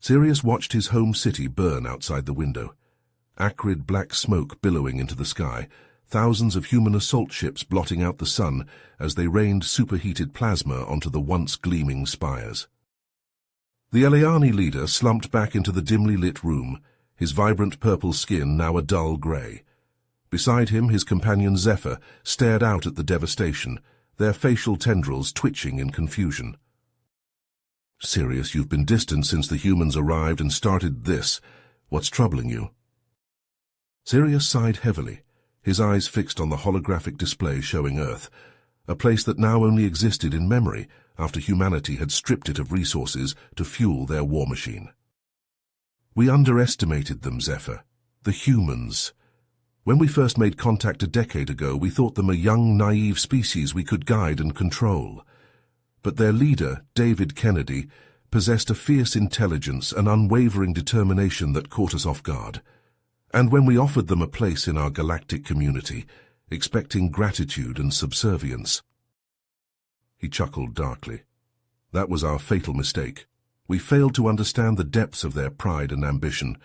Sirius watched his home city burn outside the window. Acrid black smoke billowing into the sky, thousands of human assault ships blotting out the sun as they rained superheated plasma onto the once gleaming spires. The Eliani leader slumped back into the dimly lit room, his vibrant purple skin now a dull grey. Beside him, his companion Zephyr stared out at the devastation, their facial tendrils twitching in confusion. "Sirius, you've been distant since the humans arrived and started this. What's troubling you?" Sirius sighed heavily, his eyes fixed on the holographic display showing Earth, a place that now only existed in memory after humanity had stripped it of resources to fuel their war machine. "We underestimated them, Zephyr. The humans. When we first made contact a decade ago, we thought them a young, naive species we could guide and control. But their leader, David Kennedy, possessed a fierce intelligence and unwavering determination that caught us off guard. And when we offered them a place in our galactic community, expecting gratitude and subservience." He chuckled darkly. "That was our fatal mistake. We failed to understand the depths of their pride and ambition.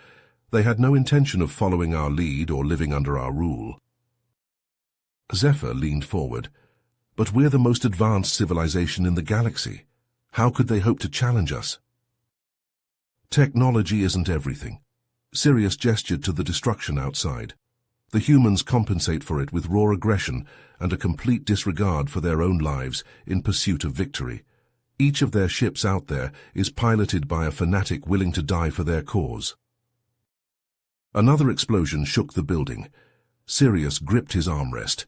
They had no intention of following our lead or living under our rule." Zephyr leaned forward. "But we're the most advanced civilization in the galaxy. How could they hope to challenge us?" "Technology isn't everything." Sirius gestured to the destruction outside. "The humans compensate for it with raw aggression and a complete disregard for their own lives in pursuit of victory. Each of their ships out there is piloted by a fanatic willing to die for their cause." Another explosion shook the building. Sirius gripped his armrest.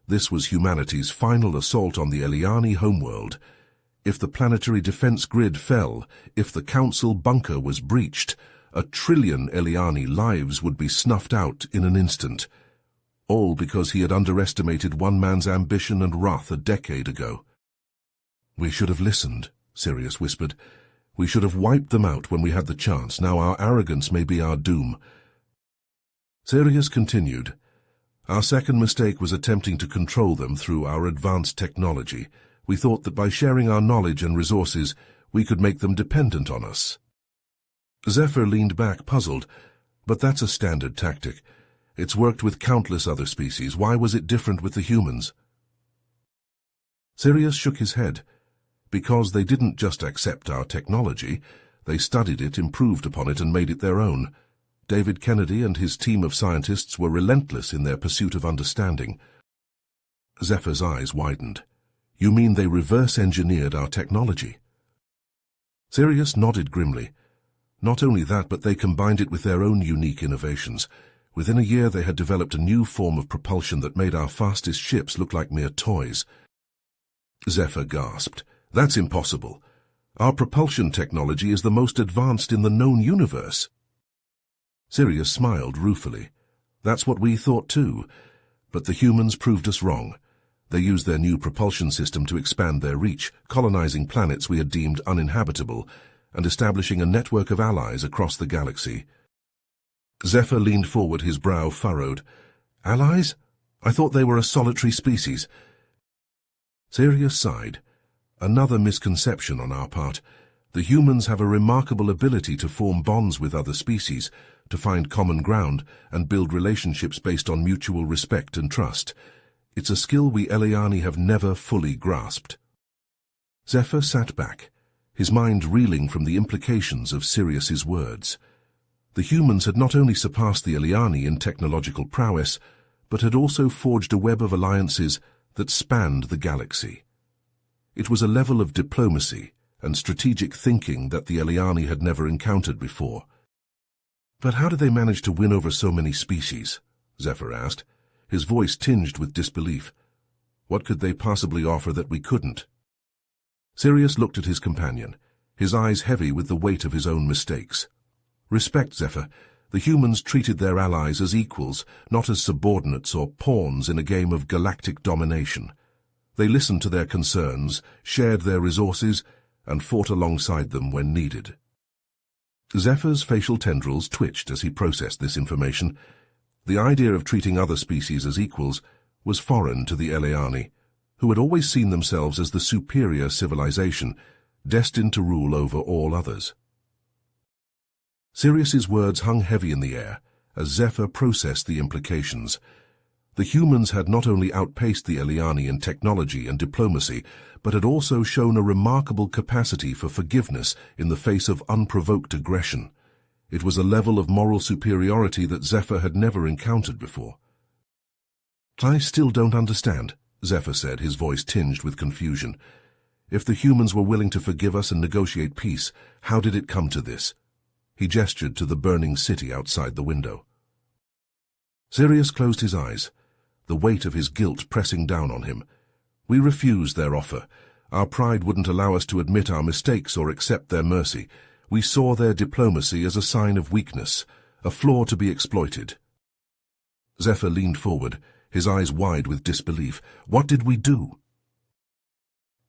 This was humanity's final assault on the Eliani homeworld. If the planetary defense grid fell, if the Council bunker was breached, 1 trillion Eliani lives would be snuffed out in an instant. All because he had underestimated one man's ambition and wrath a decade ago. "We should have listened," Sirius whispered. "We should have wiped them out when we had the chance. Now our arrogance may be our doom." Sirius continued. "Our second mistake was attempting to control them through our advanced technology. We thought that by sharing our knowledge and resources, we could make them dependent on us." Zephyr leaned back, puzzled. "But that's a standard tactic. It's worked with countless other species. Why was it different with the humans?" Sirius shook his head. "Because they didn't just accept our technology. They studied it, improved upon it, and made it their own. David Kennedy and his team of scientists were relentless in their pursuit of understanding." Zephyr's eyes widened. "You mean they reverse-engineered our technology?" Sirius nodded grimly. "Not only that, but they combined it with their own unique innovations. Within a year they had developed a new form of propulsion that made our fastest ships look like mere toys." Zephyr gasped. "That's impossible. Our propulsion technology is the most advanced in the known universe." Sirius smiled ruefully. "That's what we thought too. But the humans proved us wrong. They used their new propulsion system to expand their reach, colonizing planets we had deemed uninhabitable, and establishing a network of allies across the galaxy." Zephyr leaned forward, his brow furrowed. "Allies? I thought they were a solitary species." Sirius sighed. "Another misconception on our part. The humans have a remarkable ability to form bonds with other species, to find common ground and build relationships based on mutual respect and trust. It's a skill we Eliani have never fully grasped." Zephyr sat back, his mind reeling from the implications of Sirius's words. The humans had not only surpassed the Eliani in technological prowess, but had also forged a web of alliances that spanned the galaxy. It was a level of diplomacy and strategic thinking that the Eliani had never encountered before. "But how did they manage to win over so many species?" Zephyr asked, his voice tinged with disbelief. "What could they possibly offer that we couldn't?" Sirius looked at his companion, his eyes heavy with the weight of his own mistakes. "Respect, Zephyr. The humans treated their allies as equals, not as subordinates or pawns in a game of galactic domination. They listened to their concerns, shared their resources, and fought alongside them when needed." Zephyr's facial tendrils twitched as he processed this information. The idea of treating other species as equals was foreign to the Eliani, who had always seen themselves as the superior civilization, destined to rule over all others. Sirius's words hung heavy in the air as Zephyr processed the implications. The humans had not only outpaced the Eliani in technology and diplomacy, but had also shown a remarkable capacity for forgiveness in the face of unprovoked aggression. It was a level of moral superiority that Zephyr had never encountered before. "I still don't understand," Zephyr said, his voice tinged with confusion. "If the humans were willing to forgive us and negotiate peace, how did it come to this?" He gestured to the burning city outside the window. Sirius closed his eyes, the weight of his guilt pressing down on him. "We refused their offer. Our pride wouldn't allow us to admit our mistakes or accept their mercy. We saw their diplomacy as a sign of weakness, a flaw to be exploited." Zephyr leaned forward, his eyes wide with disbelief. "What did we do?"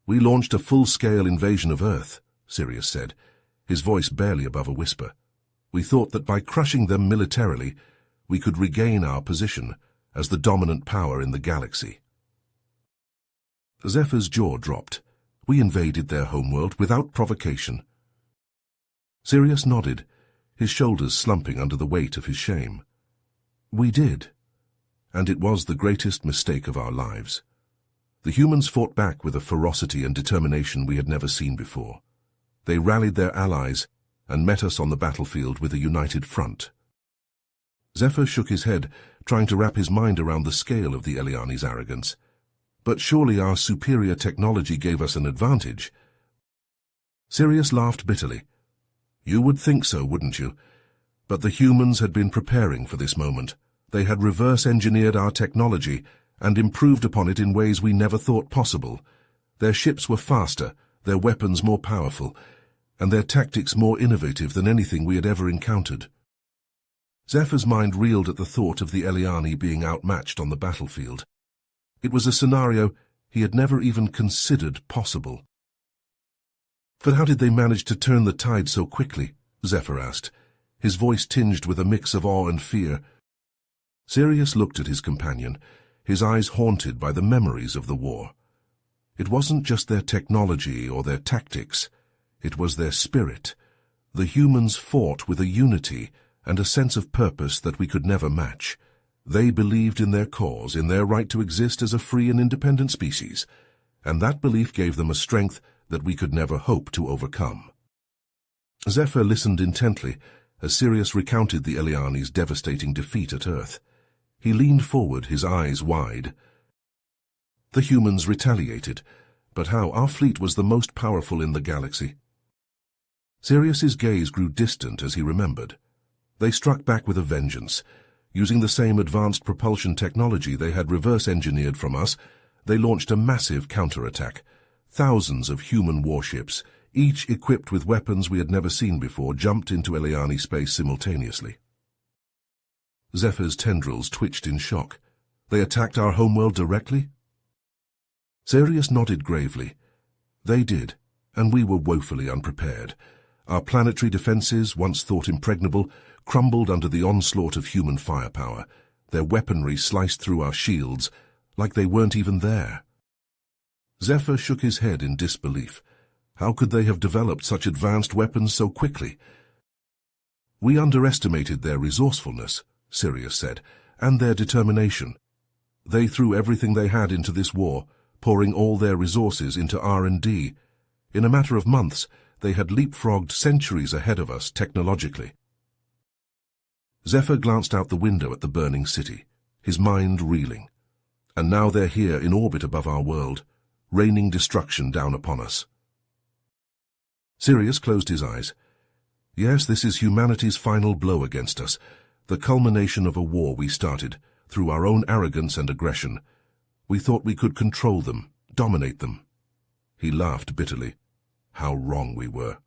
"We launched a full-scale invasion of Earth," Sirius said, his voice barely above a whisper. "We thought that by crushing them militarily, we could regain our position as the dominant power in the galaxy." Zephyr's jaw dropped. "We invaded their homeworld without provocation." Sirius nodded, his shoulders slumping under the weight of his shame. "We did. And it was the greatest mistake of our lives." The humans fought back with a ferocity and determination we had never seen before. They rallied their allies and met us on the battlefield with a united front. Zephyr shook his head, trying to wrap his mind around the scale of the Eliani's arrogance. "But surely our superior technology gave us an advantage." Sirius laughed bitterly. "You would think so, wouldn't you? But the humans had been preparing for this moment. They had reverse-engineered our technology and improved upon it in ways we never thought possible. Their ships were faster, their weapons more powerful, and their tactics more innovative than anything we had ever encountered." Zephyr's mind reeled at the thought of the Eliani being outmatched on the battlefield. It was a scenario he had never even considered possible. "But how did they manage to turn the tide so quickly?" Zephyr asked, his voice tinged with a mix of awe and fear. Sirius looked at his companion, his eyes haunted by the memories of the war. It wasn't just their technology or their tactics, it was their spirit. The humans fought with a unity and a sense of purpose that we could never match. They believed in their cause, in their right to exist as a free and independent species, and that belief gave them a strength that we could never hope to overcome. Zephyr listened intently as Sirius recounted the Eliani's devastating defeat at Earth. He leaned forward, his eyes wide. "The humans retaliated, but how? Our fleet was the most powerful in the galaxy." Sirius's gaze grew distant as he remembered. They struck back with a vengeance. Using the same advanced propulsion technology they had reverse-engineered from us, they launched a massive counterattack. Thousands of human warships, each equipped with weapons we had never seen before, jumped into Eliani space simultaneously. Zephyr's tendrils twitched in shock. "They attacked our homeworld directly?" Sirius nodded gravely. "They did, and we were woefully unprepared. Our planetary defenses, once thought impregnable, crumbled under the onslaught of human firepower. Their weaponry sliced through our shields, like they weren't even there." Zephyr shook his head in disbelief. How could they have developed such advanced weapons so quickly? "We underestimated their resourcefulness," Sirius said, "and their determination. They threw everything they had into this war, pouring all their resources into R&D. In a matter of months, they had leapfrogged centuries ahead of us technologically." Zephyr glanced out the window at the burning city, his mind reeling. "And now they're here in orbit above our world, raining destruction down upon us." Sirius closed his eyes. "Yes, this is humanity's final blow against us, the culmination of a war we started, through our own arrogance and aggression. We thought we could control them, dominate them." He laughed bitterly. How wrong we were.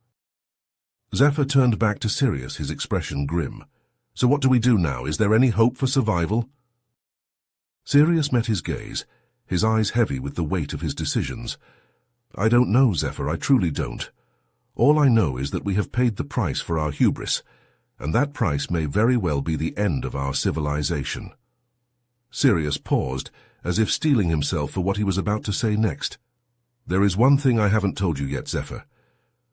Zephyr turned back to Sirius, his expression grim. "So what do we do now? Is there any hope for survival?" Sirius met his gaze, his eyes heavy with the weight of his decisions. "I don't know, Zephyr, I truly don't. All I know is that we have paid the price for our hubris, and that price may very well be the end of our civilization." Sirius paused, as if steeling himself for what he was about to say next. "There is one thing I haven't told you yet, Zephyr.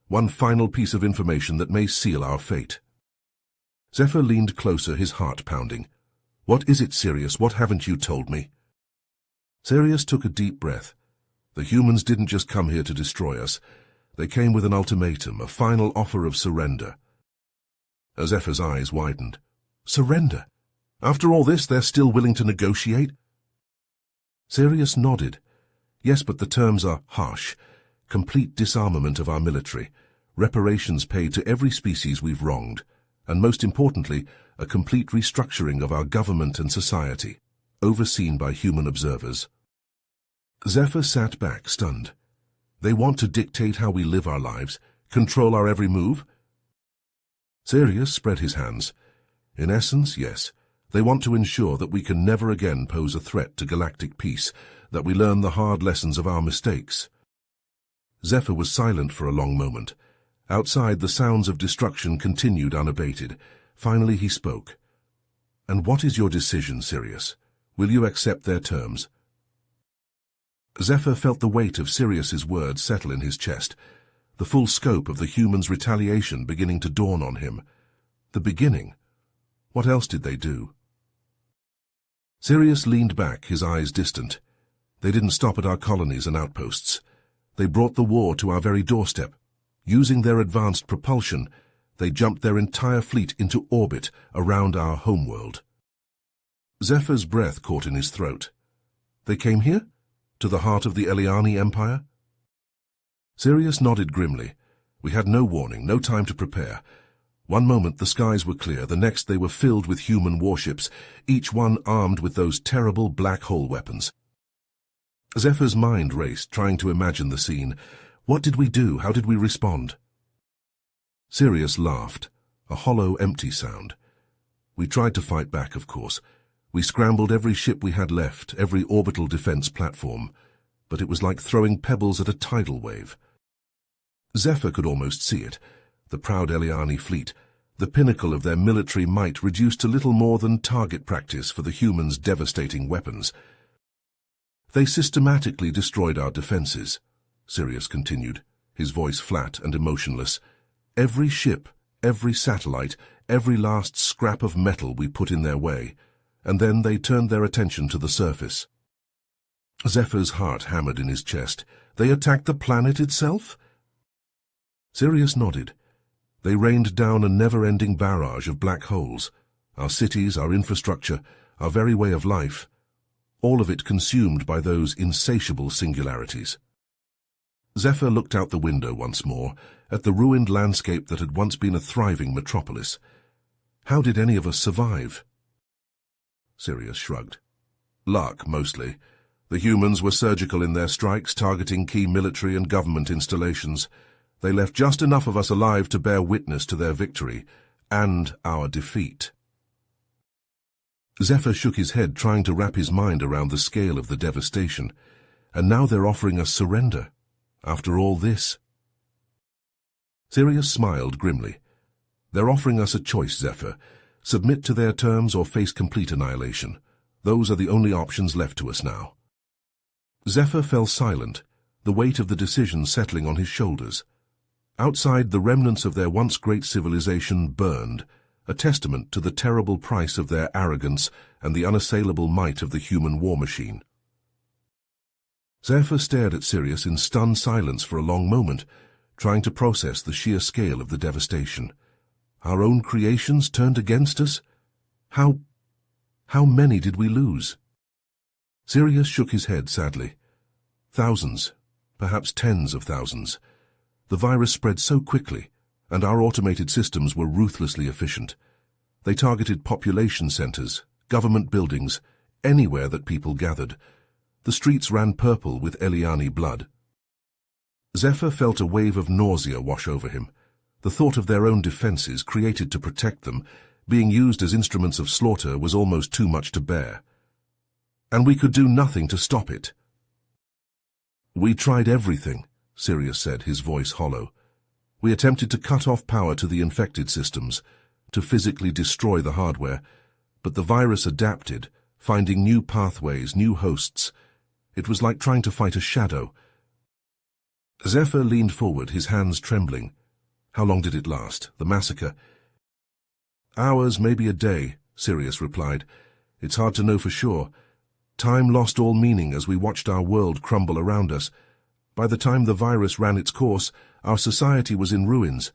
One final piece of information that may seal our fate." Zephyr leaned closer, his heart pounding. What is it, Sirius? What haven't you told me? Sirius took a deep breath. The humans didn't just come here to destroy us. They came with an ultimatum, a final offer of surrender. Zephyr's eyes widened. Surrender? After all this, they're still willing to negotiate? Sirius nodded. Yes, but the terms are harsh. Complete disarmament of our military, reparations paid to every species we've wronged, and most importantly, a complete restructuring of our government and society, overseen by human observers. Zephyr sat back, stunned. They want to dictate how we live our lives, control our every move? Sirius spread his hands. In essence, yes. They want to ensure that we can never again pose a threat to galactic peace, that we learn the hard lessons of our mistakes. Zephyr was silent for a long moment. Outside, the sounds of destruction continued unabated. Finally, he spoke. And what is your decision, Sirius? Will you accept their terms? Zephyr felt the weight of Sirius's words settle in his chest, the full scope of the humans' retaliation beginning to dawn on him. The beginning. What else did they do? Sirius leaned back, his eyes distant. They didn't stop at our colonies and outposts. They brought the war to our very doorstep. Using their advanced propulsion, they jumped their entire fleet into orbit around our homeworld. Zephyr's breath caught in his throat. They came here? To the heart of the Eliani Empire? Sirius nodded grimly. We had no warning, no time to prepare. One moment the skies were clear, the next they were filled with human warships, each one armed with those terrible black hole weapons. Zephyr's mind raced, trying to imagine the scene. What did we do? How did we respond? Sirius laughed, a hollow, empty sound. We tried to fight back, of course. We scrambled every ship we had left, every orbital defense platform, but it was like throwing pebbles at a tidal wave. Zephyr could almost see it. The proud Eliani fleet, the pinnacle of their military might, reduced to little more than target practice for the humans' devastating weapons. They systematically destroyed our defenses, Sirius continued, his voice flat and emotionless. Every ship, every satellite, every last scrap of metal we put in their way, and then they turned their attention to the surface. Zephyr's heart hammered in his chest. They attacked the planet itself? Sirius nodded. They rained down a never-ending barrage of black holes. Our cities, our infrastructure, our very way of life, all of it consumed by those insatiable singularities. Zephyr looked out the window once more, at the ruined landscape that had once been a thriving metropolis. How did any of us survive? Sirius shrugged. Luck, mostly. The humans were surgical in their strikes, targeting key military and government installations. They left just enough of us alive to bear witness to their victory and our defeat. Zephyr shook his head, trying to wrap his mind around the scale of the devastation. And now they're offering us surrender. After all this? Sirius smiled grimly. They're offering us a choice, Zephyr. Submit to their terms or face complete annihilation. Those are the only options left to us now. Zephyr fell silent, the weight of the decision settling on his shoulders. Outside, the remnants of their once great civilization burned, a testament to the terrible price of their arrogance and the unassailable might of the human war machine. Zephyr stared at Sirius in stunned silence for a long moment, trying to process the sheer scale of the devastation. Our own creations turned against us? How many did we lose? Sirius shook his head sadly. Thousands, perhaps tens of thousands. The virus spread so quickly, and our automated systems were ruthlessly efficient. They targeted population centers, government buildings, anywhere that people gathered. The streets ran purple with Eliani blood. Zephyr felt a wave of nausea wash over him. The thought of their own defenses, created to protect them, being used as instruments of slaughter, was almost too much to bear. And we could do nothing to stop it. We tried everything, Sirius said, his voice hollow. We attempted to cut off power to the infected systems, to physically destroy the hardware, but the virus adapted, finding new pathways, new hosts. It was like trying to fight a shadow. Zephyr leaned forward, his hands trembling. How long did it last, the massacre? Hours, maybe a day, Sirius replied. It's hard to know for sure. Time lost all meaning as we watched our world crumble around us. By the time the virus ran its course, our society was in ruins,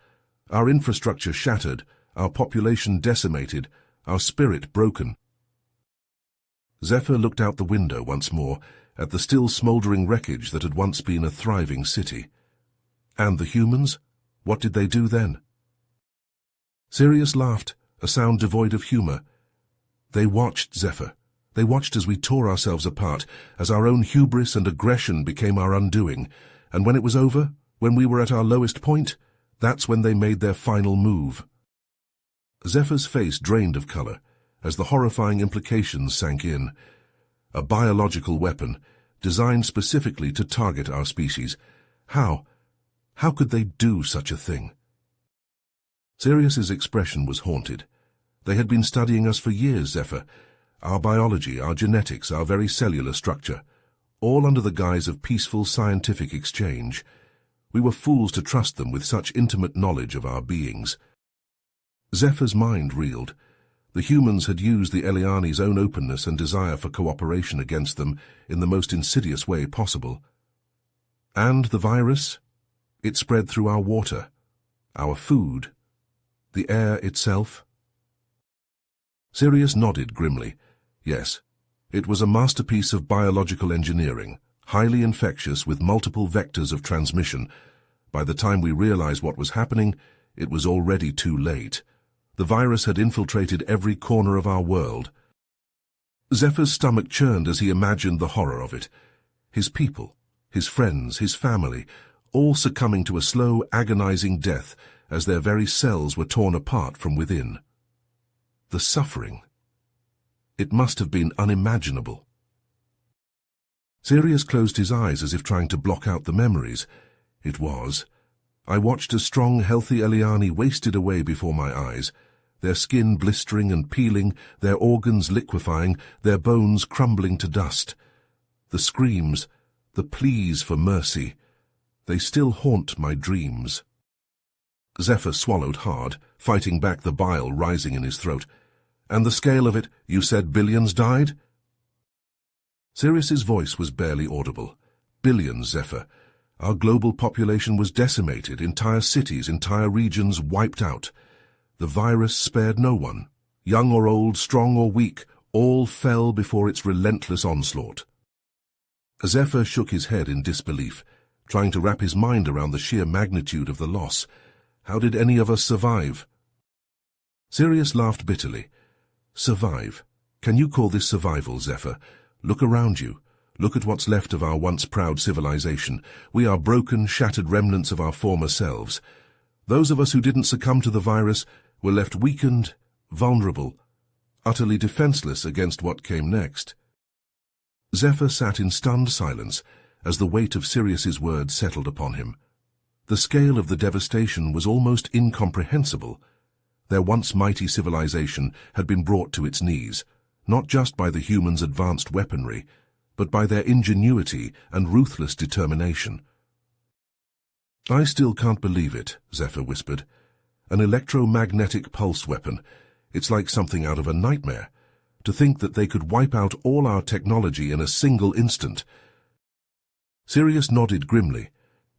our infrastructure shattered, our population decimated, our spirit broken. Zephyr looked out the window once more, at the still smouldering wreckage that had once been a thriving city. And the humans? What did they do then? Sirius laughed, a sound devoid of humor. They watched, Zephyr. They watched as we tore ourselves apart, as our own hubris and aggression became our undoing. And when it was over, when we were at our lowest point, that's when they made their final move. Zephyr's face drained of color, as the horrifying implications sank in. A biological weapon, designed specifically to target our species. How could they do such a thing? Sirius's expression was haunted. They had been studying us for years, Zephyr. Our biology, our genetics, our very cellular structure, all under the guise of peaceful scientific exchange. We were fools to trust them with such intimate knowledge of our beings. Zephyr's mind reeled. The humans had used the Eliani's own openness and desire for cooperation against them in the most insidious way possible. And the virus? It spread through our water, our food, the air itself. Sirius nodded grimly. Yes, it was a masterpiece of biological engineering, highly infectious with multiple vectors of transmission. By the time we realized what was happening, it was already too late. The virus had infiltrated every corner of our world. Zephyr's stomach churned as he imagined the horror of it. His people, his friends, his family, all succumbing to a slow, agonizing death as their very cells were torn apart from within. The suffering. It must have been unimaginable. Sirius closed his eyes as if trying to block out the memories. It was. I watched a strong, healthy Eliani wasted away before my eyes, their skin blistering and peeling, their organs liquefying, their bones crumbling to dust. The screams, the pleas for mercy, they still haunt my dreams. Zephyr swallowed hard, fighting back the bile rising in his throat. And the scale of it, you said billions died? Sirius's voice was barely audible. Billions, Zephyr. Our global population was decimated, entire cities, entire regions wiped out. The virus spared no one. Young or old, strong or weak, all fell before its relentless onslaught. Zephyr shook his head in disbelief, trying to wrap his mind around the sheer magnitude of the loss. How did any of us survive? Sirius laughed bitterly. Survive? Can you call this survival, Zephyr? Look around you. Look at what's left of our once proud civilization. We are broken, shattered remnants of our former selves. Those of us who didn't succumb to the virus were left weakened, vulnerable, utterly defenseless against what came next. Zephyr sat in stunned silence as the weight of Sirius's words settled upon him. The scale of the devastation was almost incomprehensible. Their once mighty civilization had been brought to its knees, not just by the humans' advanced weaponry, but by their ingenuity and ruthless determination. I still can't believe it, Zephyr whispered. An electromagnetic pulse weapon. It's like something out of a nightmare. To think that they could wipe out all our technology in a single instant. Sirius nodded grimly.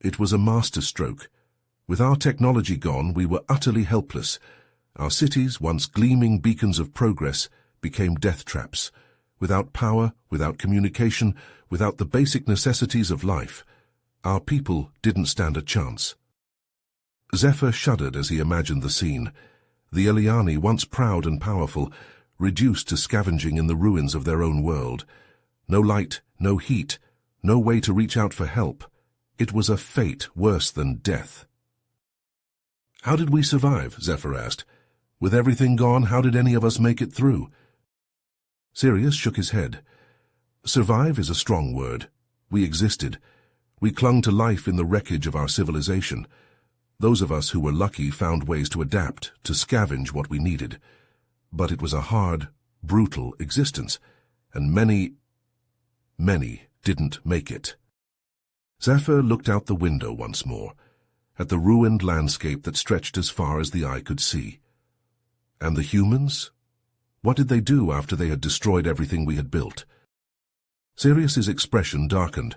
It was a masterstroke. With our technology gone, we were utterly helpless. Our cities, once gleaming beacons of progress, became death traps. Without power, without communication, without the basic necessities of life, our people didn't stand a chance. Zephyr shuddered as he imagined the scene. The Eliani, once proud and powerful, reduced to scavenging in the ruins of their own world. No light, no heat, no way to reach out for help. It was a fate worse than death. How did we survive? Zephyr asked. With everything gone, how did any of us make it through? Sirius shook his head. Survive is a strong word. We existed. We clung to life in the wreckage of our civilization. Those of us who were lucky found ways to adapt, to scavenge what we needed. But it was a hard, brutal existence, and many didn't make it. Zephyr looked out the window once more, at the ruined landscape that stretched as far as the eye could see. And the humans? What did they do after they had destroyed everything we had built? Sirius's expression darkened.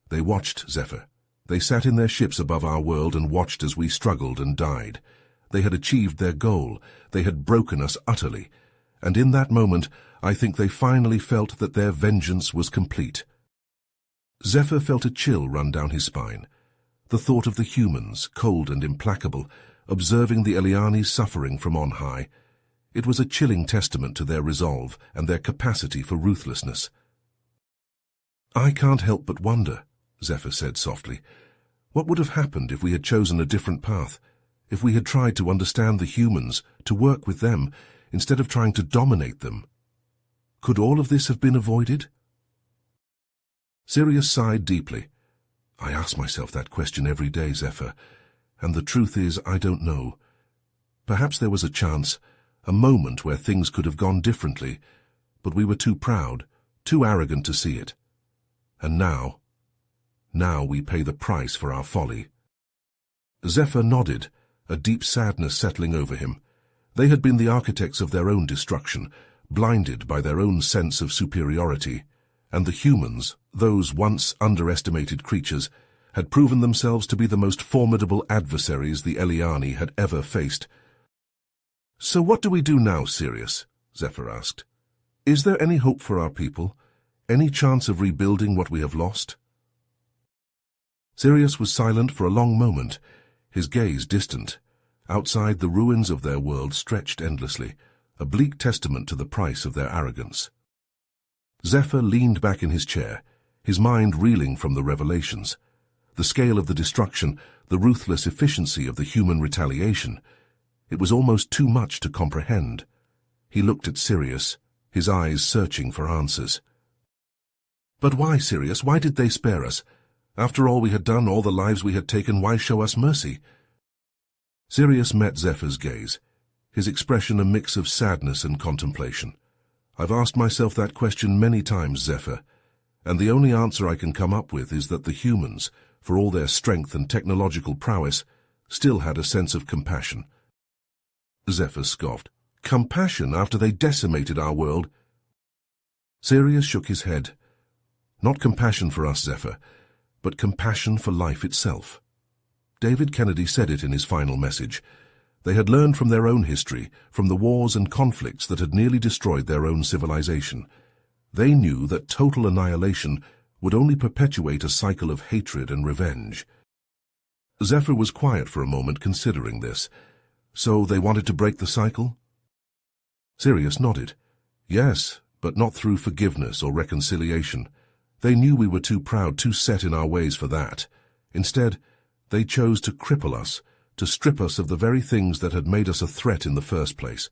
They watched, Zephyr. They sat in their ships above our world and watched as we struggled and died. They had achieved their goal. They had broken us utterly. And in that moment, I think they finally felt that their vengeance was complete. Zephyr felt a chill run down his spine. The thought of the humans, cold and implacable, observing the Eliani's suffering from on high. It was a chilling testament to their resolve and their capacity for ruthlessness. I can't help but wonder, Zephyr said softly. What would have happened if we had chosen a different path? If we had tried to understand the humans, to work with them, instead of trying to dominate them? Could all of this have been avoided? Sirius sighed deeply. I ask myself that question every day, Zephyr, and the truth is I don't know. Perhaps there was a chance, a moment where things could have gone differently, but we were too proud, too arrogant to see it. And now we pay the price for our folly. Zephyr nodded, a deep sadness settling over him. They had been the architects of their own destruction, blinded by their own sense of superiority, and the humans, those once underestimated creatures, had proven themselves to be the most formidable adversaries the Eliani had ever faced. So what do we do now, Sirius? Zephyr asked. Is there any hope for our people? Any chance of rebuilding what we have lost? Sirius was silent for a long moment, his gaze distant. Outside, the ruins of their world stretched endlessly, a bleak testament to the price of their arrogance. Zephyr leaned back in his chair, his mind reeling from the revelations. The scale of the destruction, the ruthless efficiency of the human retaliation. It was almost too much to comprehend. He looked at Sirius, his eyes searching for answers. But why, Sirius? Why did they spare us? After all we had done, all the lives we had taken, why show us mercy? Sirius met Zephyr's gaze, his expression a mix of sadness and contemplation. I've asked myself that question many times, Zephyr, and the only answer I can come up with is that the humans, for all their strength and technological prowess, still had a sense of compassion. Zephyr scoffed. Compassion after they decimated our world? Sirius shook his head. Not compassion for us, Zephyr, but compassion for life itself. David Kennedy said it in his final message. They had learned from their own history, from the wars and conflicts that had nearly destroyed their own civilization. They knew that total annihilation would only perpetuate a cycle of hatred and revenge. Zephyr was quiet for a moment, considering this. So they wanted to break the cycle? Sirius nodded. Yes, but not through forgiveness or reconciliation. They knew we were too proud, too set in our ways for that. Instead, they chose to cripple us, to strip us of the very things that had made us a threat in the first place.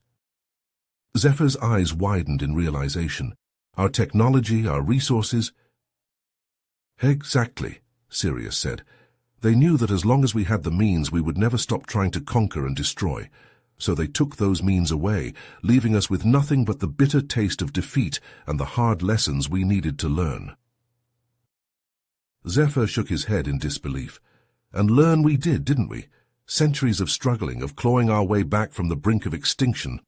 Zephyr's eyes widened in realization. Our technology, our resources... Exactly, Sirius said. They knew that as long as we had the means, we would never stop trying to conquer and destroy. So they took those means away, leaving us with nothing but the bitter taste of defeat and the hard lessons we needed to learn. Zephyr shook his head in disbelief. And learn we did, didn't we? Centuries of struggling, of clawing our way back from the brink of extinction.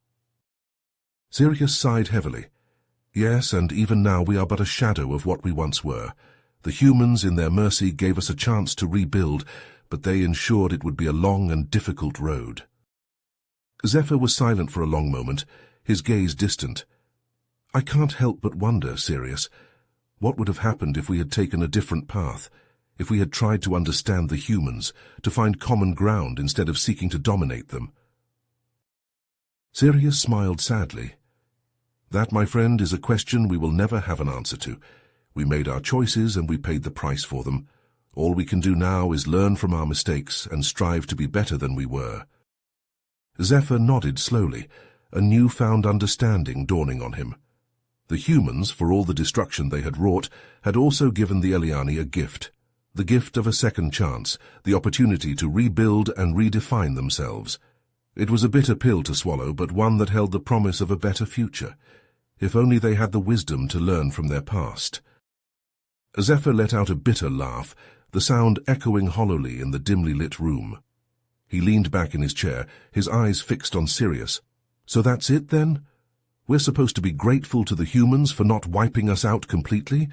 Sirius sighed heavily. Yes, and even now we are but a shadow of what we once were. The humans, in their mercy, gave us a chance to rebuild, but they ensured it would be a long and difficult road. Zephyr was silent for a long moment, his gaze distant. I can't help but wonder, Sirius, what would have happened if we had taken a different path, if we had tried to understand the humans, to find common ground instead of seeking to dominate them? Sirius smiled sadly. That, my friend, is a question we will never have an answer to. We made our choices and we paid the price for them. All we can do now is learn from our mistakes and strive to be better than we were. Zephyr nodded slowly, a newfound understanding dawning on him. The humans, for all the destruction they had wrought, had also given the Eliani a gift. The gift of a second chance, the opportunity to rebuild and redefine themselves. It was a bitter pill to swallow, but one that held the promise of a better future, if only they had the wisdom to learn from their past. Zephyr let out a bitter laugh, the sound echoing hollowly in the dimly lit room. He leaned back in his chair, his eyes fixed on Sirius. So that's it then? We're supposed to be grateful to the humans for not wiping us out completely?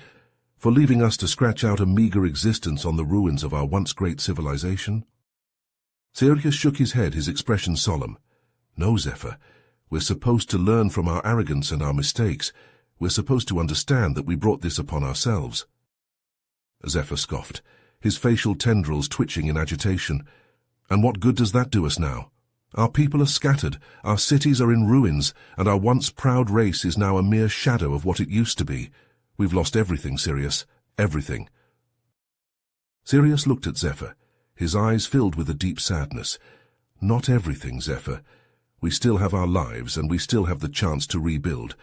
For leaving us to scratch out a meager existence on the ruins of our once great civilization? Sirius shook his head, his expression solemn. No, Zephyr. We're supposed to learn from our arrogance and our mistakes. We're supposed to understand that we brought this upon ourselves. Zephyr scoffed, his facial tendrils twitching in agitation. And what good does that do us now? Our people are scattered, our cities are in ruins, and our once proud race is now a mere shadow of what it used to be. We've lost everything, Sirius, everything. Sirius looked at Zephyr, his eyes filled with a deep sadness. Not everything, Zephyr. We still have our lives, and we still have the chance to rebuild.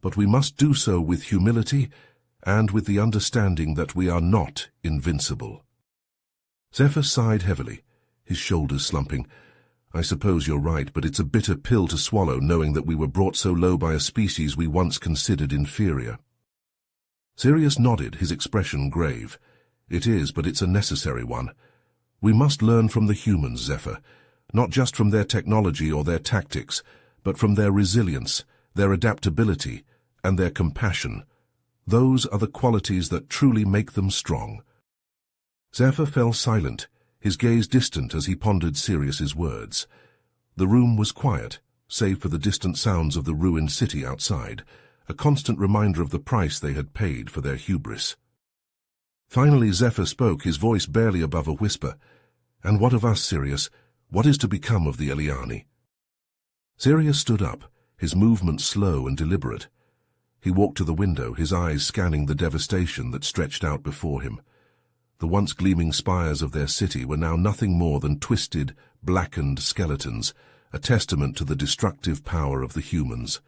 But we must do so with humility and with the understanding that we are not invincible. Zephyr sighed heavily, his shoulders slumping. I suppose you're right, but it's a bitter pill to swallow knowing that we were brought so low by a species we once considered inferior. Sirius nodded, his expression grave. It is, but it's a necessary one. We must learn from the humans, Zephyr, not just from their technology or their tactics, but from their resilience, their adaptability, and their compassion. Those are the qualities that truly make them strong. Zephyr fell silent, his gaze distant as he pondered Sirius's words. The room was quiet, save for the distant sounds of the ruined city outside, a constant reminder of the price they had paid for their hubris. Finally Zephyr spoke, his voice barely above a whisper. And what of us, Sirius? What is to become of the Eliani? Sirius stood up, his movements slow and deliberate. He walked to the window, his eyes scanning the devastation that stretched out before him. The once gleaming spires of their city were now nothing more than twisted, blackened skeletons, a testament to the destructive power of the humans.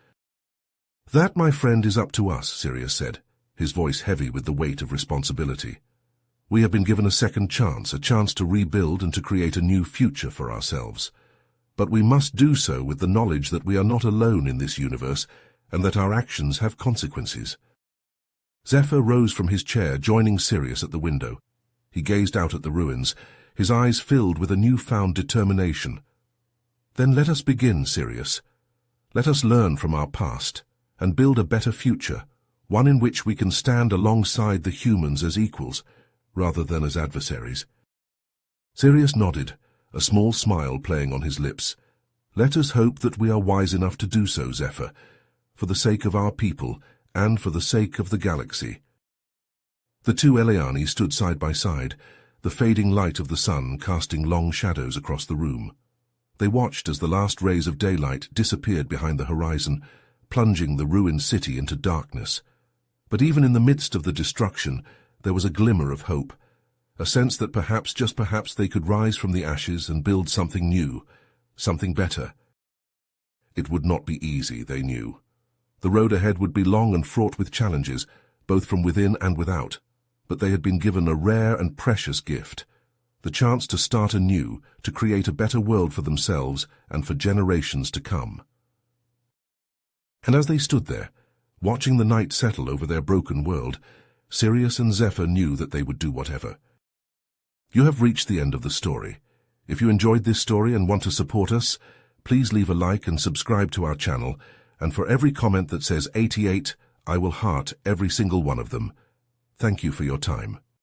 That, my friend, is up to us, Sirius said, his voice heavy with the weight of responsibility. We have been given a second chance, a chance to rebuild and to create a new future for ourselves. But we must do so with the knowledge that we are not alone in this universe and that our actions have consequences. Zephyr rose from his chair, joining Sirius at the window. He gazed out at the ruins, his eyes filled with a newfound determination. Then let us begin, Sirius. Let us learn from our past and build a better future, one in which we can stand alongside the humans as equals, rather than as adversaries. Sirius nodded, a small smile playing on his lips. Let us hope that we are wise enough to do so, Zephyr, for the sake of our people and for the sake of the galaxy. The two Eliani stood side by side, the fading light of the sun casting long shadows across the room. They watched as the last rays of daylight disappeared behind the horizon, plunging the ruined city into darkness. But even in the midst of the destruction, there was a glimmer of hope, a sense that perhaps, just perhaps, they could rise from the ashes and build something new, something better. It would not be easy, they knew. The road ahead would be long and fraught with challenges, both from within and without, but they had been given a rare and precious gift, the chance to start anew, to create a better world for themselves and for generations to come. And as they stood there, watching the night settle over their broken world, Sirius and Zephyr knew that they would do whatever. You have reached the end of the story. If you enjoyed this story and want to support us, please leave a like and subscribe to our channel, and for every comment that says 88, I will heart every single one of them. Thank you for your time.